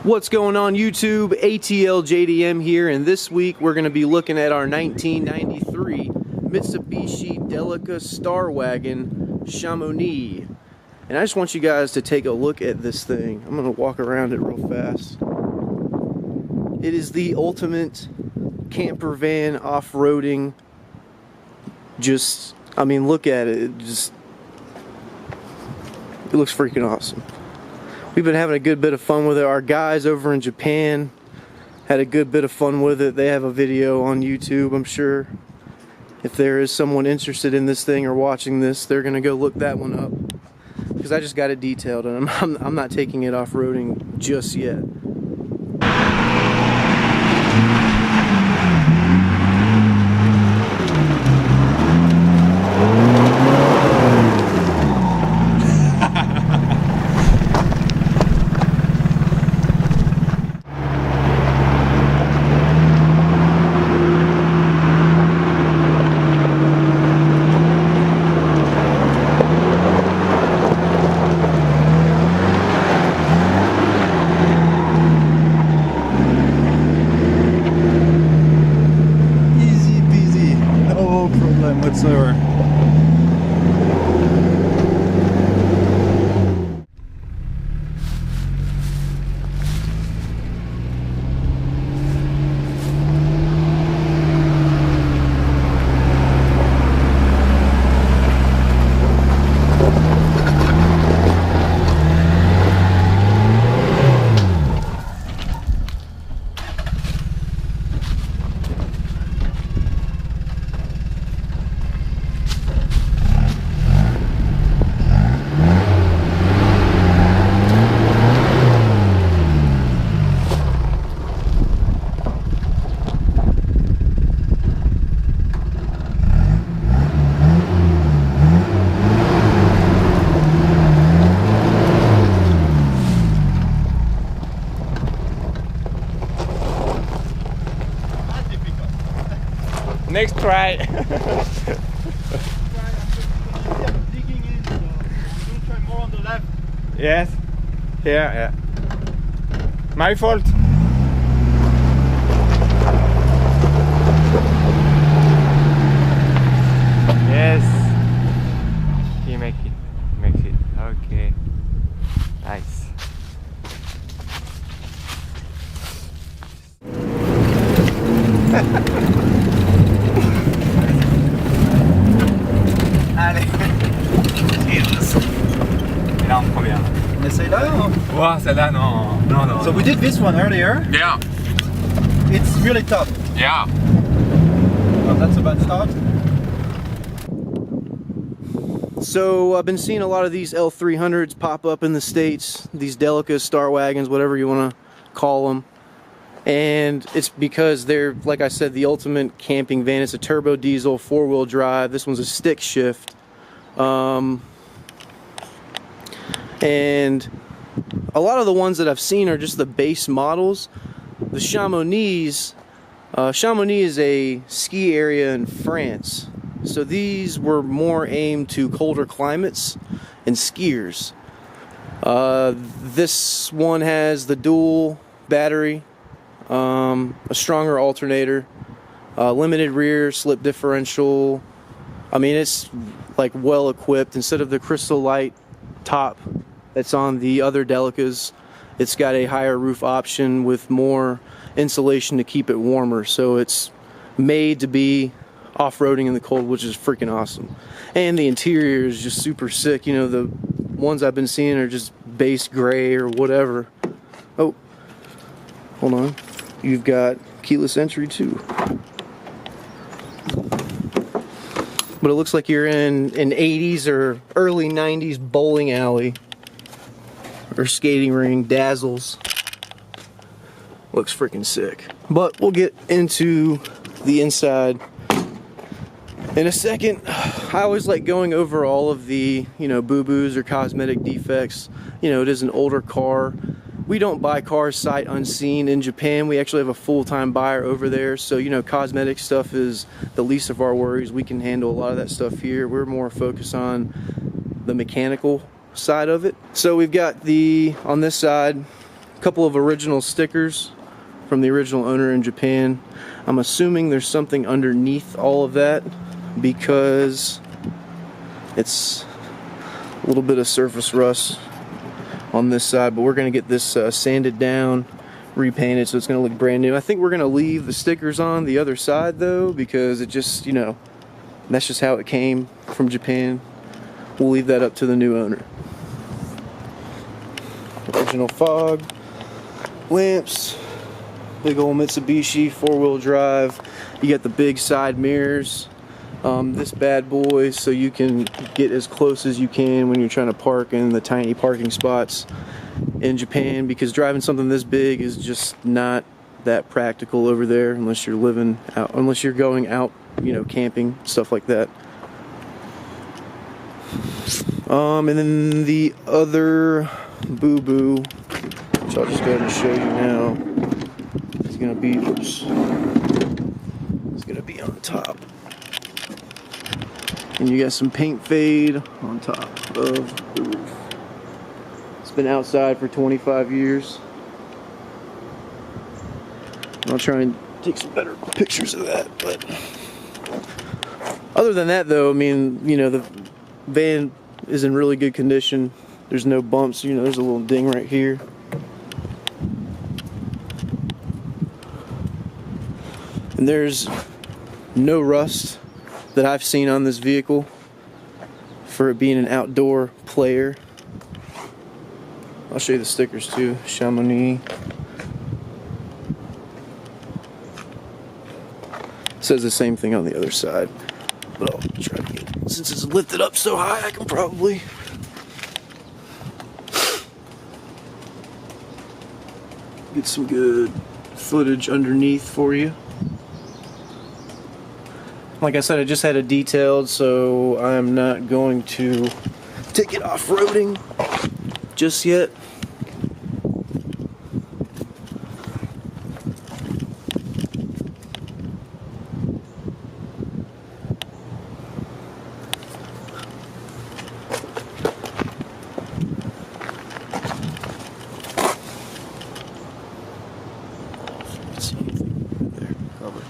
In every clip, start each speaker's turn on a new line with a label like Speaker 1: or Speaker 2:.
Speaker 1: What's going on YouTube? ATL JDM here, and this week we're going to be looking at our 1993 Mitsubishi Delica Starwagon Chamonix. And I just want you guys to take a look at this thing. I'm going to walk around it real fast. It is the ultimate camper van off-roading. Just, I mean, look at it. It looks freaking awesome. We've been having a good bit of fun with it. Our guys over in Japan had a good bit of fun with it. They have a video on YouTube, I'm sure. If there is someone interested in this thing or watching this, they're going to go look that one up. Because I just got it detailed, and I'm not taking it off-roading just yet.
Speaker 2: Whatsoever.
Speaker 3: Next try.
Speaker 2: Digging in, so you try more on the left.
Speaker 3: Yes. Here, yeah. My fault. Yes. He makes it. Okay. Nice.
Speaker 2: Allez.
Speaker 3: Et là, on première.
Speaker 2: On essaye là, hein?
Speaker 3: Wow, celle-là, non.
Speaker 2: So we did this one earlier.
Speaker 3: Yeah.
Speaker 2: It's really tough.
Speaker 3: Yeah.
Speaker 2: Oh, that's a bad start.
Speaker 1: So I've been seeing a lot of these L300s pop up in the States, these Delica Starwagons, whatever you want to call them. And it's because they're, like I said, the ultimate camping van. It's a turbo diesel, four-wheel drive. This one's a stick shift. And a lot of the ones that I've seen are just the base models. The Chamonix, Chamonix is a ski area in France. So these were more aimed to colder climates and skiers. This one has the dual battery, a stronger alternator, limited rear slip differential. I mean, it's like well equipped. Instead of the crystal light top that's on the other Delicas, it's got a higher roof option with more insulation to keep it warmer. So it's made to be off-roading in the cold, which is freaking awesome. And the interior is just super sick. You know, the ones I've been seeing are just base gray or whatever. Oh, hold on. You've got keyless entry too. But it looks like you're in an 80s or early 90s bowling alley or skating ring. Dazzles. Looks freaking sick. But we'll get into the inside in a second. I always like going over all of the, boo-boos or cosmetic defects. It is an older car. We don't buy cars sight unseen in Japan. We actually have a full-time buyer over there. So, cosmetic stuff is the least of our worries. We can handle a lot of that stuff here. We're more focused on the mechanical side of it. So we've got on this side, couple of original stickers from the original owner in Japan. I'm assuming there's something underneath all of that because it's a little bit of surface rust on this side, but we're going to get this sanded down, repainted, so it's going to look brand new. I think we're going to leave the stickers on the other side though, because it just, you know, that's just how it came from Japan. We'll leave that up to the new owner. Original fog lamps, big old Mitsubishi 4-wheel drive. You got the big side mirrors. This bad boy, so you can get as close as you can when you're trying to park in the tiny parking spots in Japan, because driving something this big is just not that practical over there unless you're living out, unless you're going out, you know, camping, stuff like that. And then the other boo-boo, which I'll just go ahead and show you now, is gonna be, oops, it's gonna be on top. And you got some paint fade on top of the roof. It's been outside for 25 years. I'll try and take some better pictures of that. But other than that, though, I mean, you know, the van is in really good condition. There's no bumps. You know, there's a little ding right here. And there's no rust that I've seen on this vehicle for it being an outdoor player. I'll show you the stickers too. Chamonix. Says the same thing on the other side, but I'll try to get, since it's lifted up so high, I can probably get some good footage underneath for you. Like I said, I just had it detailed, so I'm not going to take it off-roading just yet. Let's see. There, cover.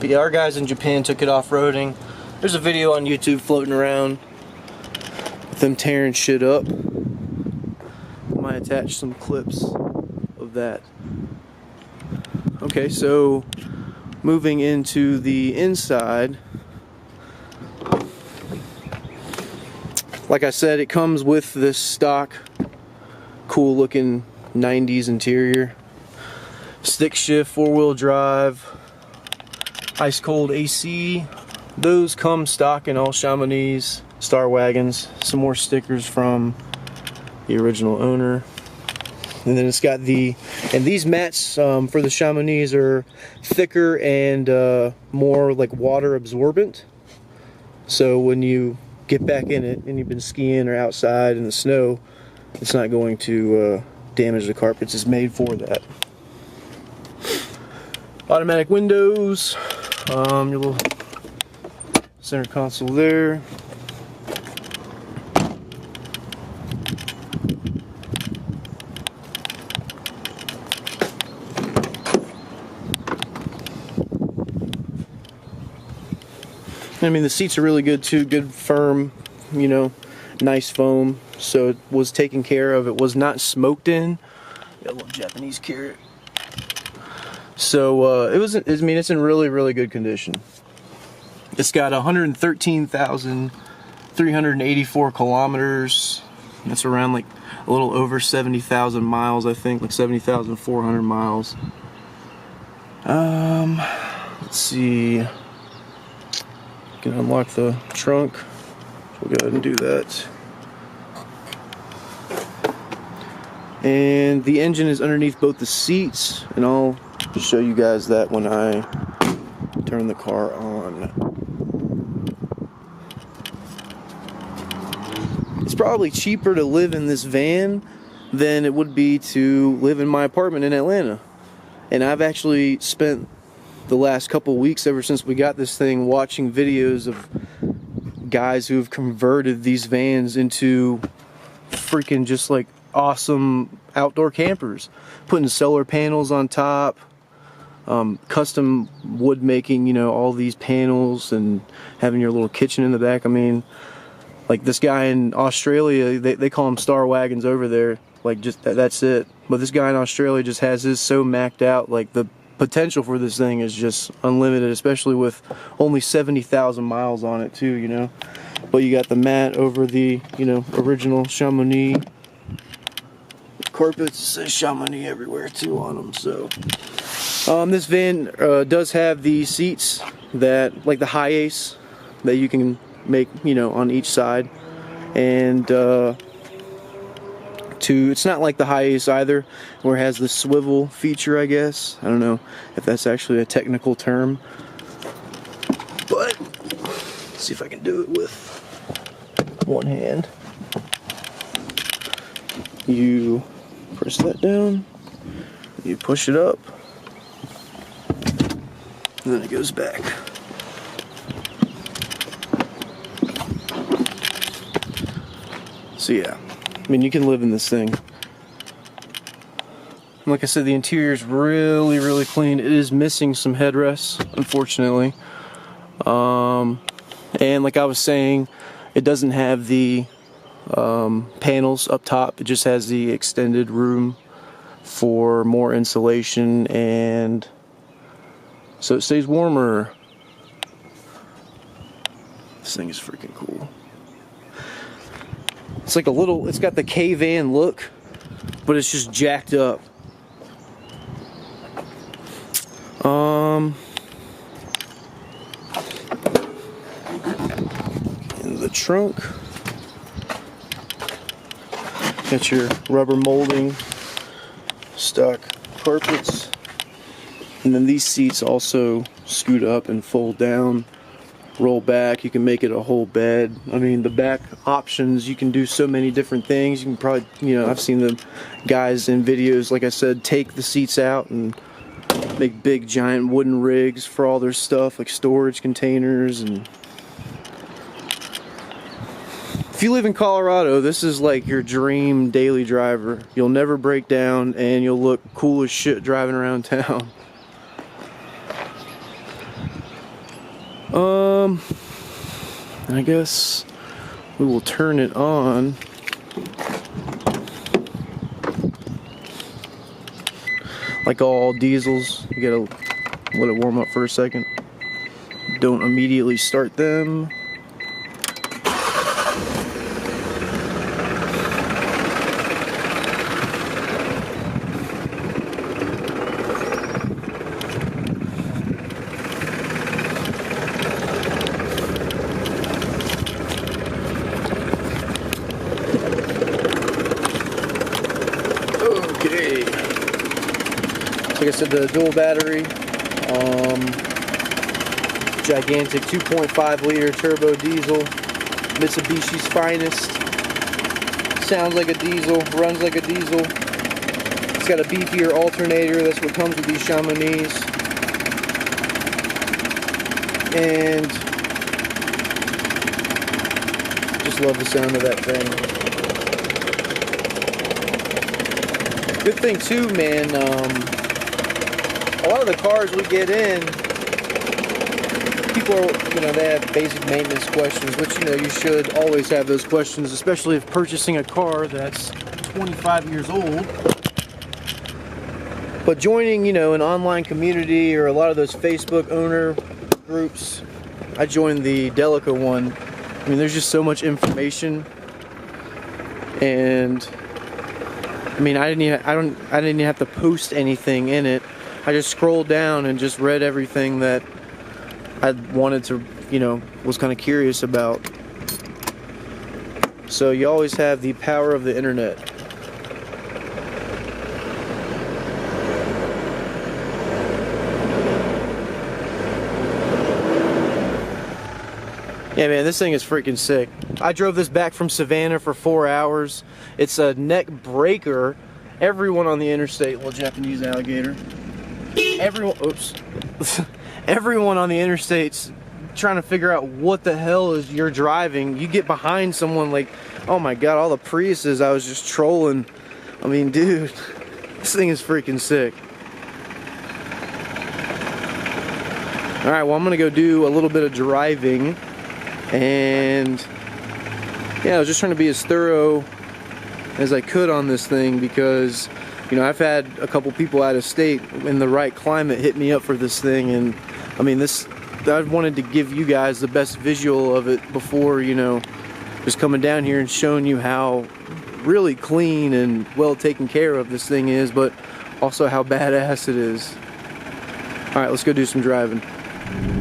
Speaker 1: But yeah, our guys in Japan took it off-roading. There's a video on YouTube floating around with them tearing shit up. I might attach some clips of that. Okay, so moving into the inside. Like I said, it comes with this stock, cool looking 90s interior. Stick shift, 4-wheel drive. Ice cold AC. Those come stock in all Chamonix Starwagons. Some more stickers from the original owner. And then it's got the, and these mats for the Chamonix are thicker and more like water absorbent. So when you get back in it and you've been skiing or outside in the snow, it's not going to damage the carpets. It's made for that. Automatic windows. Your little center console there. I mean, the seats are really good too, good firm, you know, nice foam, so it was taken care of. It was not smoked in. Got a little Japanese carrot. So it was, I mean, it's in really, really good condition. It's got 113,384 kilometers. That's around like a little over 70,000 miles, I think, like 70,400 miles. Let's see. You can unlock the trunk. We'll go ahead and do that. And the engine is underneath both the seats, and I'll show you guys that when I turn the car on. It's probably cheaper to live in this van than it would be to live in my apartment in Atlanta. And I've actually spent the last couple weeks, ever since we got this thing, watching videos of guys who've converted these vans into freaking just like awesome outdoor campers, putting solar panels on top, custom wood making, you know, all these panels, and having your little kitchen in the back. I mean, like this guy in Australia, they call them Starwagons over there, like just that's it. But this guy in Australia just has his so maxed out, like the potential for this thing is just unlimited, especially with only 70,000 miles on it too, you know. But you got the mat over the, you know, original Chamonix carpets. It says Chamonix everywhere too on them. So this van does have the seats that, like the high ace, that you can make, you know, on each side. And it's not like the high ace either, where it has the swivel feature, I guess. I don't know if that's actually a technical term, but let's see if I can do it with one hand. You press that down, you push it up, and then it goes back. So yeah, I mean, you can live in this thing. Like I said, the interior is really, really clean. It is missing some headrests, unfortunately. And like I was saying, it doesn't have the panels up top. It just has the extended room for more insulation, and so it stays warmer. This thing is freaking cool. It's like a little, it's got the K-van look, but it's just jacked up. In the trunk, got your rubber molding, stock carpets, and then these seats also scoot up and fold down, roll back. You can make it a whole bed. I mean, the back options, you can do so many different things. You can probably, you know, I've seen the guys in videos, like I said, take the seats out and make big giant wooden rigs for all their stuff, like storage containers. And if you live in Colorado, this is like your dream daily driver. You'll never break down, and you'll look cool as shit driving around town. And I guess we will turn it on. Like all diesels, you gotta let it warm up for a second. Don't immediately start them. Okay. Like I said, the dual battery, gigantic 2.5 liter turbo diesel, Mitsubishi's finest. Sounds like a diesel, runs like a diesel. It's got a beefier alternator. That's what comes with these Chamonix. And just love the sound of that thing. Good thing too, man, a lot of the cars we get in, people are, you know, they have basic maintenance questions, which, you know, you should always have those questions, especially if purchasing a car that's 25 years old. But joining, you know, an online community or a lot of those Facebook owner groups, I joined the Delica one. I mean, there's just so much information, and I mean, I didn't even have to post anything in it. I just scrolled down and just read everything that I wanted to, you know, was kind of curious about. So you always have the power of the internet. Yeah, man, this thing is freaking sick. I drove this back from Savannah for 4 hours. It's a neck breaker. Everyone on the interstate, well, Japanese alligator. Everyone on the interstate's trying to figure out what the hell is you're driving. You get behind someone like, oh my god, all the Priuses I was just trolling. I mean, dude, this thing is freaking sick. Alright, well, I'm gonna go do a little bit of driving, and yeah, I was just trying to be as thorough as I could on this thing because, you know, I've had a couple people out of state in the right climate hit me up for this thing, and I mean, I wanted to give you guys the best visual of it before, you know, just coming down here and showing you how really clean and well taken care of this thing is, but also how badass it is. Alright, let's go do some driving.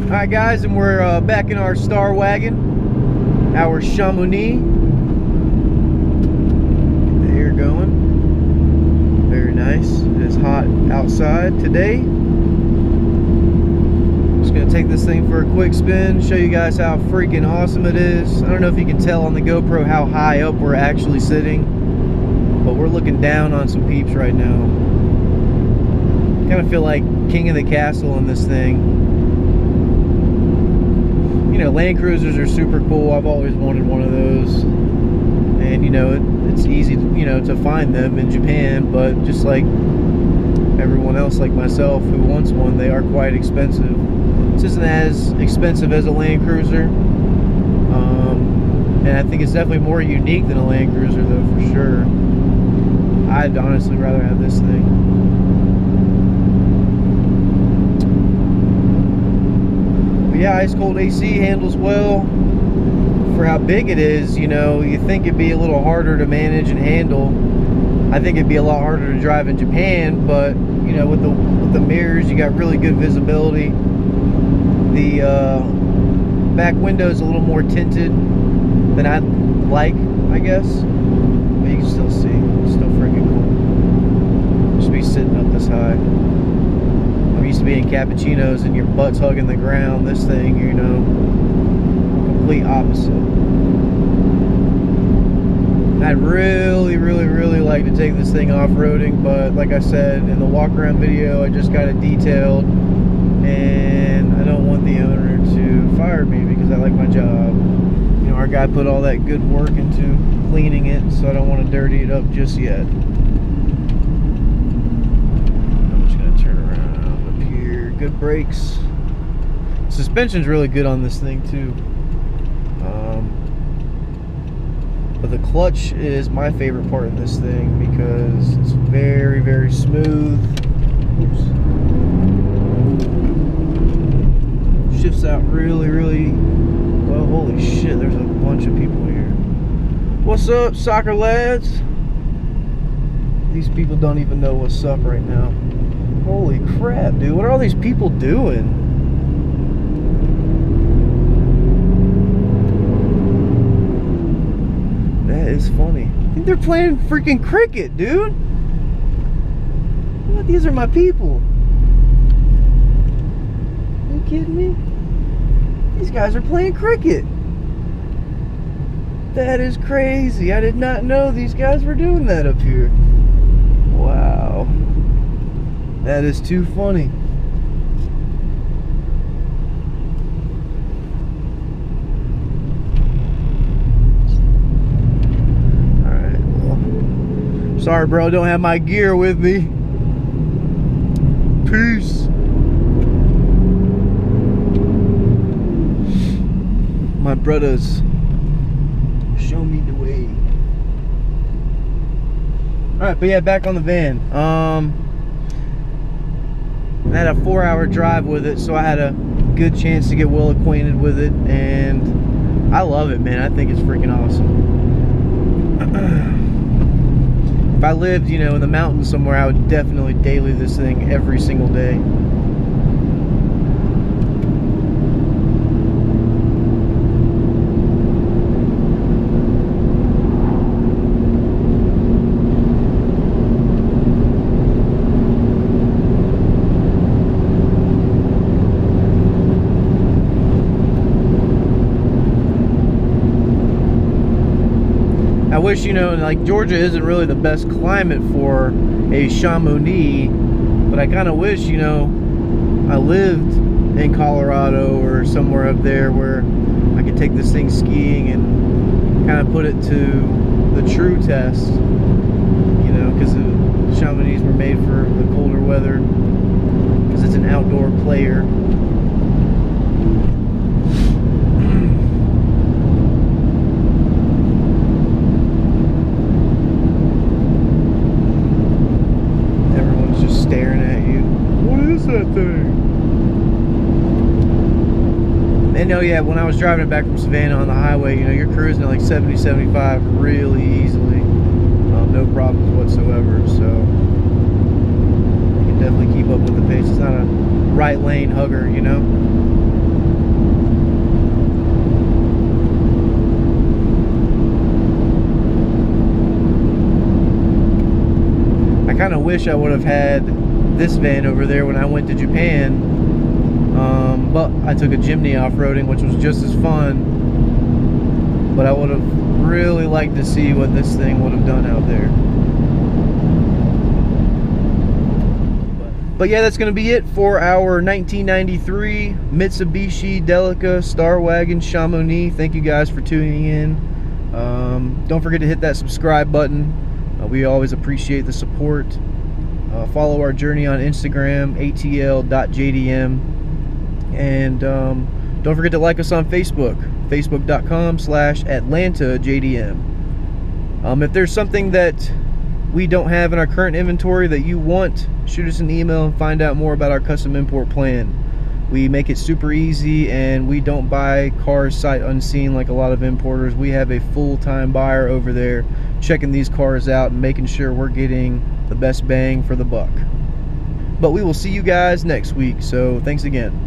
Speaker 1: Alright guys, and we're back in our Starwagon, our Chamonix. Get the air going. Very nice. It is hot outside today. Just gonna take this thing for a quick spin, show you guys how freaking awesome it is. I don't know if you can tell on the GoPro how high up we're actually sitting, but we're looking down on some peeps right now. Kind of feel like king of the castle in this thing. You know, Land Cruisers are super cool. I've always wanted one of those, and you know, it's easy, you know, to find them in Japan, but just like everyone else like myself who wants one, they are quite expensive. This isn't as expensive as a Land Cruiser, and I think it's definitely more unique than a Land Cruiser though, for sure. I'd honestly rather have this thing. Yeah, ice cold AC handles well for how big it is. You know, you think it'd be a little harder to manage and handle. I think it'd be a lot harder to drive in Japan, but you know, with the mirrors, you got really good visibility. The back window is a little more tinted than I'd like, I guess, but you can still see. It's still freaking cool. Just be sitting up this high. I'm used to being cappuccinos and your butt's hugging the ground. This thing, you know, complete opposite. I'd really like to take this thing off-roading, but like I said in the walk-around video, I just got it detailed, and I don't want the owner to fire me because I like my job. You know, our guy put all that good work into cleaning it, so I don't want to dirty it up just yet. Good brakes. Suspension's really good on this thing too, but the clutch is my favorite part of this thing because it's very smooth. Oops. Shifts out really well. Holy shit, there's a bunch of people here. What's up, soccer lads? These people don't even know what's up right now. Holy crap, dude. What are all these people doing? That is funny. I think they're playing freaking cricket, dude. What? These are my people. Are you kidding me? These guys are playing cricket. That is crazy. I did not know these guys were doing that up here. Wow. That is too funny. Alright, well, sorry bro, don't have my gear with me. Peace. My brothers, show me the way. Alright, but yeah, back on the van. I had a 4-hour drive with it, so I had a good chance to get well acquainted with it, and I love it, man. I think it's freaking awesome. If I lived, you know, in the mountains somewhere, I would definitely daily this thing every single day. I wish, you know, like Georgia isn't really the best climate for a Chamonix, but I kind of wish, you know, I lived in Colorado or somewhere up there where I could take this thing skiing and kind of put it to the true test, you know, because the Chamonix were made for the colder weather, because it's an outdoor player. Everyone's just staring at you. What is that thing? And oh yeah, when I was driving it back from Savannah on the highway, you know, you're cruising at like 70, 75 really easily. No problems whatsoever. So you can definitely keep up with the pace. It's not a right lane hugger, you know. I kind of wish I would have had this van over there when I went to Japan. But I took a Jimny off-roading, which was just as fun, but I would have really liked to see what this thing would have done out there. But yeah, that's going to be it for our 1993 Mitsubishi Delica Starwagon Chamonix. Thank you guys for tuning in. Don't forget to hit that subscribe button. We always appreciate the support. Follow our journey on Instagram, ATL.JDM. And don't forget to like us on Facebook, facebook.com/ATLJDM. If there's something that we don't have in our current inventory that you want, shoot us an email and find out more about our custom import plan. We make it super easy, and we don't buy cars sight unseen like a lot of importers. We have a full-time buyer over there checking these cars out and making sure we're getting the best bang for the buck. But we will see you guys next week, so thanks again.